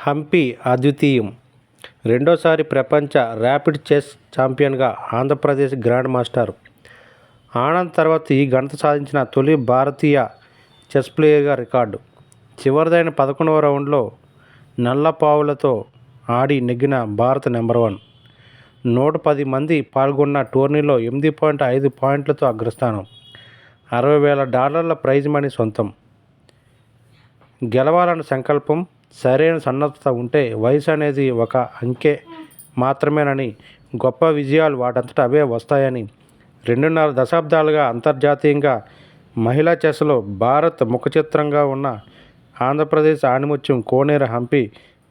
హంపి అద్వితీయం. రెండోసారి ప్రపంచ ర్యాపిడ్ చెస్ ఛాంపియన్గా ఆంధ్రప్రదేశ్ గ్రాండ్ మాస్టర్ ఆనంద్ తర్వాత ఈ ఘనత సాధించిన తొలి భారతీయ చెస్ ప్లేయర్గా రికార్డు. చివరిదైన 11వ రౌండ్లో నల్లపావులతో ఆడి నెగ్గిన భారత నెంబర్ 1. 110 మంది పాల్గొన్న టోర్నీలో 8.5 పాయింట్లతో అగ్రస్థానం. $60,000 ప్రైజ్ మనీ సొంతం. గెలవాలన్న సంకల్పం, సరైన సన్నద్ధత ఉంటే వయసు అనేది ఒక అంకె మాత్రమేనని, గొప్ప విజయాలు వాటంతట అవే వస్తాయని 2.5 దశాబ్దాలుగా అంతర్జాతీయంగా మహిళా చెస్లో భారత్ ముఖచిత్రంగా ఉన్న ఆంధ్రప్రదేశ్ ఆణిముత్యం కోనేరు హంపి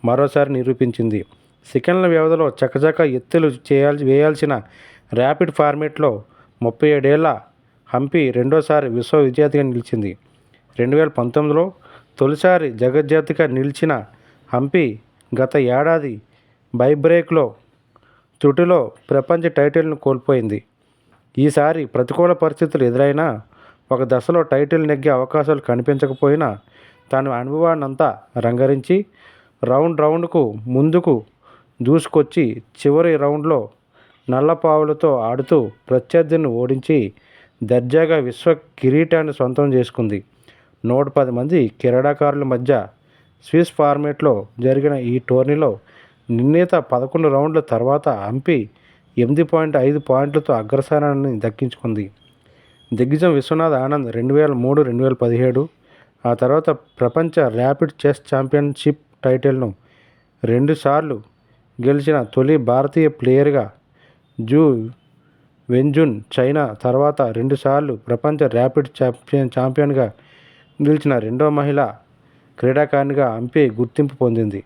మరోసారి నిరూపించింది. సెకండ్ల వ్యవధిలో చకచక ఎత్తులు వేయాల్సిన ర్యాపిడ్ ఫార్మేట్లో 37 ఏళ్ల హంపి రెండోసారి విశ్వ విజేతగా నిలిచింది. 2019లో తొలిసారి జగజ్జేతగా నిలిచిన హంపి గత ఏడాది బైబ్రేక్లో త్రుటిలో ప్రపంచ టైటిల్ను కోల్పోయింది. ఈసారి ప్రతికూల పరిస్థితులు ఎదురైనా, ఒక దశలో టైటిల్ నెగ్గే అవకాశాలు కనిపించకపోయినా తన అనుభవాన్నంతా రంగరించి రౌండ్కు ముందుకు దూసుకొచ్చి చివరి రౌండ్లో నల్లపావులతో ఆడుతూ ప్రత్యర్థిని ఓడించి దర్జాగా విశ్వ కిరీటాన్ని సొంతం చేసుకుంది. 110 మంది క్రీడాకారుల మధ్య స్విస్ ఫార్మేట్లో జరిగిన ఈ టోర్నీలో నిర్ణీత 11 రౌండ్ల తర్వాత హంపి 8.5 పాయింట్లతో అగ్రస్థానాన్ని దక్కించుకుంది. దిగ్గజం విశ్వనాథ్ ఆనంద్ 2003, 2017, ఆ తర్వాత ప్రపంచ ర్యాపిడ్ చెస్ ఛాంపియన్షిప్ టైటిల్ను 2 సార్లు గెలిచిన తొలి భారతీయ ప్లేయర్గా, జూ వెన్జున్ చైనా తర్వాత 2 సార్లు ప్రపంచ ర్యాపిడ్ ఛాంపియన్గా నిలిచిన రెండో మహిళా క్రీడాకారిణిగా హంపి గుర్తింపు పొందింది.